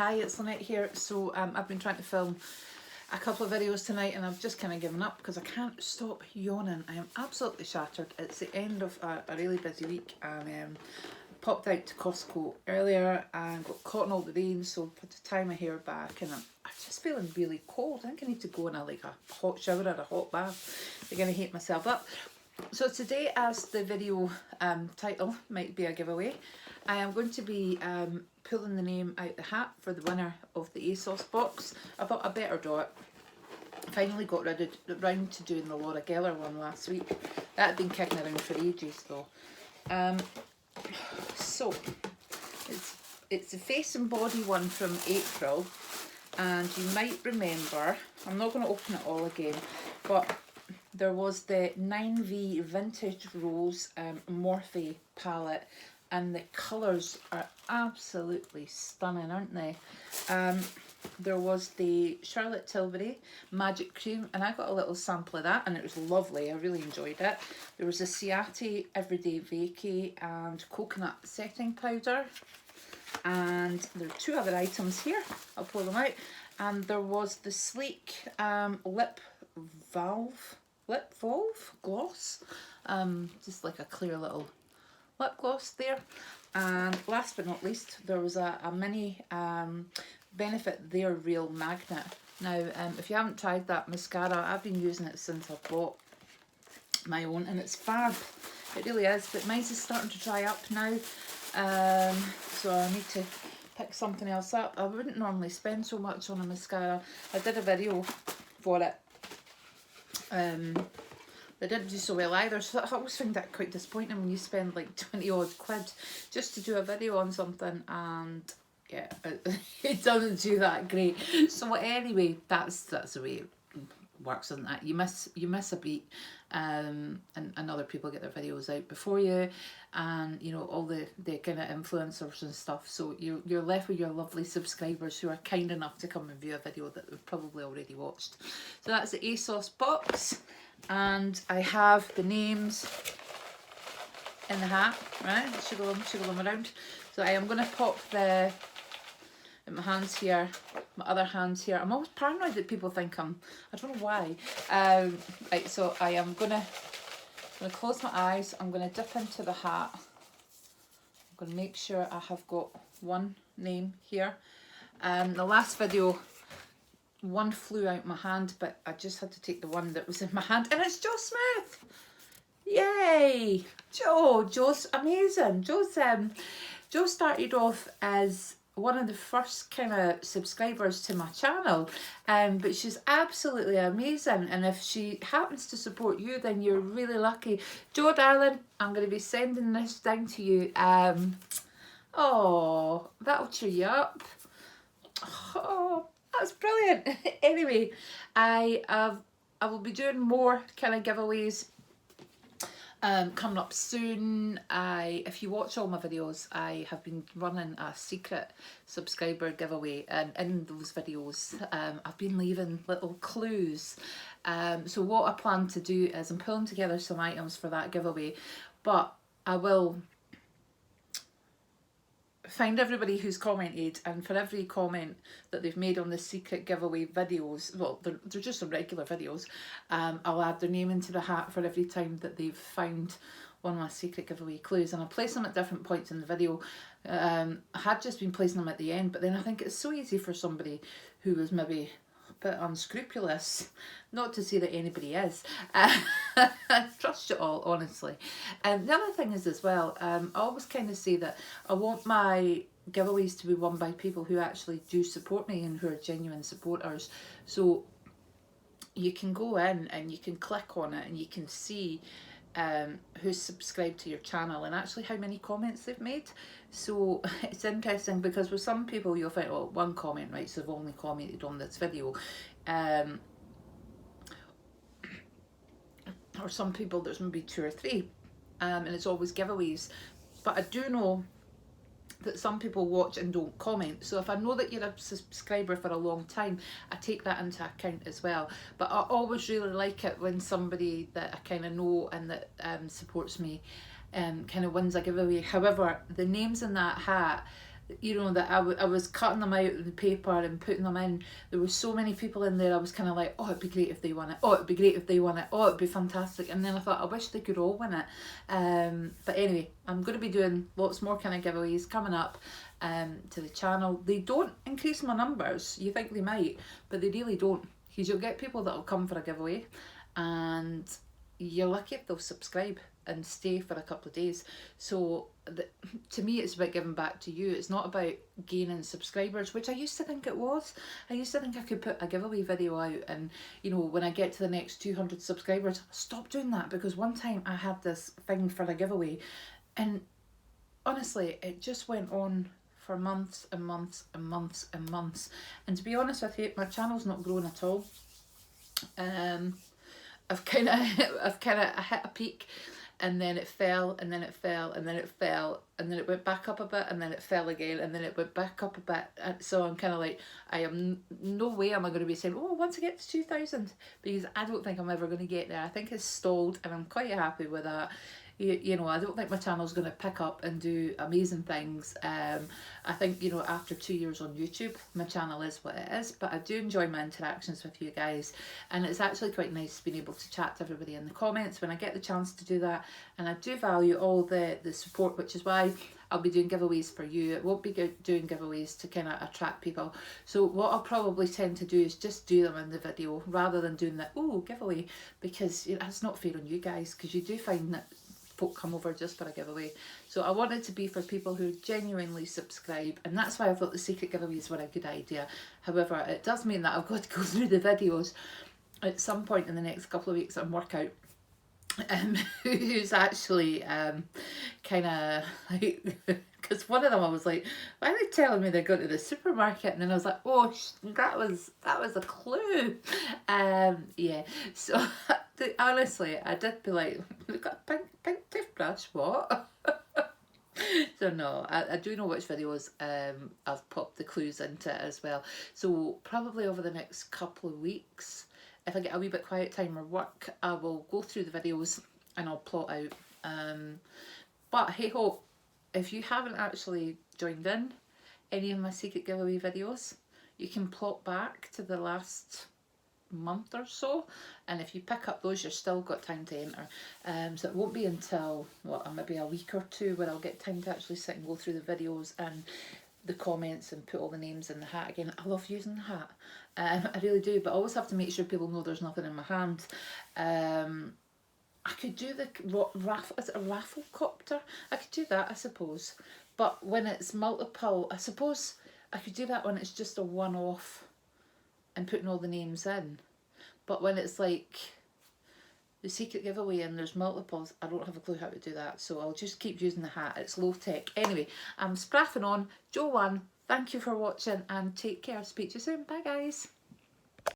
Hi, it's Lynette here. So I've been trying to film a couple of videos tonight and I've just kind of given up because I can't stop yawning. I am absolutely shattered. It's the end of a really busy week and popped out to Costco earlier and got caught in all the rain, so I had to tie my hair back and I'm just feeling really cold. I think I need to go in a hot shower or a hot bath. I'm going to heat myself up. So today, as the video title might be a giveaway, I am going to be pulling the name out the hat for the winner of the ASOS box. I thought I better do it. Finally got round to doing the Laura Geller one last week. That had been kicking around for ages though. So it's the face and body one from April, and you might remember, I'm not going to open it all again, but there was the 9V Vintage Rose Morphe palette, and the colours are absolutely stunning, aren't they? There was the Charlotte Tilbury Magic Cream, and I got a little sample of that and it was lovely. I really enjoyed it. There was a Ciati Everyday Vacay and Coconut Setting Powder, and there are two other items here. I'll pull them out. And there was the Sleek Lip Valve gloss, just like a clear little lip gloss there. And last but not least, there was a mini Benefit They're Real magnet. Now if you haven't tried that mascara, I've been using it since I bought my own and it's fab. It really is, but mine's is starting to dry up now, so I need to pick something else up. I wouldn't normally spend so much on a mascara. I did a video for it. They didn't do so well either, so I always find that quite disappointing when you spend like 20 odd quid just to do a video on something and yeah, it doesn't do that great. So anyway, that's the way it works, isn't it? You miss a beat, and other people get their videos out before you, and you know, all the kind of influencers and stuff, so you're left with your lovely subscribers who are kind enough to come and view a video that they've probably already watched. So that's the ASOS box, and I have the names in the hat, right? Shiggle them around. So I am going to pop my hands here, my other hands here. I'm always paranoid that people think I don't know why. Right, so I am going to close my eyes. I'm going to dip into the hat. I'm going to make sure I have got one name here. The last video, one flew out my hand, but I just had to take the one that was in my hand, and it's Jo Smith. Yay! Jo's amazing. Jo started off as one of the first kind of subscribers to my channel, but she's absolutely amazing, and if she happens to support you, then you're really lucky. Jo darling, I'm going to be sending this down to you. Oh, that'll cheer you up. Oh, that's brilliant. Anyway, I will be doing more kind of giveaways coming up soon. If you watch all my videos, I have been running a secret subscriber giveaway, and in those videos I've been leaving little clues. So what I plan to do is I'm pulling together some items for that giveaway, but I will find everybody who's commented, and for every comment that they've made on the secret giveaway videos, well, they're just some regular videos, I'll add their name into the hat for every time that they've found one of my secret giveaway clues, and I'll place them at different points in the video. I had just been placing them at the end, but then I think it's so easy for somebody who was maybe a bit unscrupulous, not to say that anybody is, trust you all, honestly. The other thing is as well, I always kind of say that I want my giveaways to be won by people who actually do support me and who are genuine supporters. So you can go in and you can click on it and you can see who's subscribed to your channel and actually how many comments they've made. So it's interesting because with some people you'll think, oh, one comment, right, so they've only commented on this video, or some people there's maybe 2 or 3, and it's always giveaways. But I do know that some people watch and don't comment, so if I know that you're a subscriber for a long time, I take that into account as well. But I always really like it when somebody that I kind of know and that supports me kind of wins a giveaway. However, the names in that hat you know, that I was cutting them out of the paper and putting them in. There were so many people in there, I was kind of like, oh, it'd be great if they won it, oh, it'd be great if they won it, oh, it'd be fantastic. And then I thought, I wish they could all win it. But anyway, I'm going to be doing lots more kind of giveaways coming up to the channel. They don't increase my numbers, you think they might, but they really don't, because you'll get people that will come for a giveaway and you're lucky if they'll subscribe and stay for a couple of days. So to me, it's about giving back to you. It's not about gaining subscribers, which I used to think it was. I used to think I could put a giveaway video out and, you know, when I get to the next 200 subscribers, stop doing that, because one time I had this thing for a giveaway and honestly, it just went on for months and months and months and months. And to be honest with you, my channel's not grown at all. I've kind of hit a peak, and then it fell, and then it fell, and then it fell, and then it went back up a bit, and then it fell again, and then it went back up a bit. And so I'm kind of like, I am no way am I going to be saying, oh, once I get to 2,000, because I don't think I'm ever going to get there. I think it's stalled, and I'm quite happy with that. You know, I don't think my channel's going to pick up and do amazing things. I think, you know, after 2 years on YouTube, my channel is what it is, but I do enjoy my interactions with you guys, and it's actually quite nice being able to chat to everybody in the comments when I get the chance to do that. And I do value all the support, which is why I'll be doing giveaways for you. It won't be doing giveaways to kind of attract people. So what I'll probably tend to do is just do them in the video rather than doing the, oh, giveaway, because it's not fair on you guys, because you do find that folk come over just for a giveaway. So I want it to be for people who genuinely subscribe, and that's why I thought the secret giveaways were a good idea. However, it does mean that I've got to go through the videos at some point in the next couple of weeks and work out who's actually kind of like, because one of them I was like, why are they telling me they're going to the supermarket? And then I was like, oh, that was a clue. Yeah, so honestly, I did be like, we've got a pink toothbrush, what? So no, I do know which videos I've popped the clues into as well. So probably over the next couple of weeks, if I get a wee bit quiet time or work, I will go through the videos and I'll plot out. But hey ho, if you haven't actually joined in any of my secret giveaway videos, you can plot back to the last month or so, and if you pick up those, you've still got time to enter. So it won't be until, what, maybe a week or two where I'll get time to actually sit and go through the videos and the comments and put all the names in the hat again. I love using the hat, I really do, but I always have to make sure people know there's nothing in my hand. I could do the raffle, is it a raffle copter? I could do that, I suppose, but when it's multiple, I suppose I could do that when it's just a one-off and putting all the names in. But when it's like the secret giveaway and there's multiples, I don't have a clue how to do that, so I'll just keep using the hat. It's low tech. Anyway, I'm spraffing on. Jo1, thank you for watching and take care. Speak to you soon. Bye guys.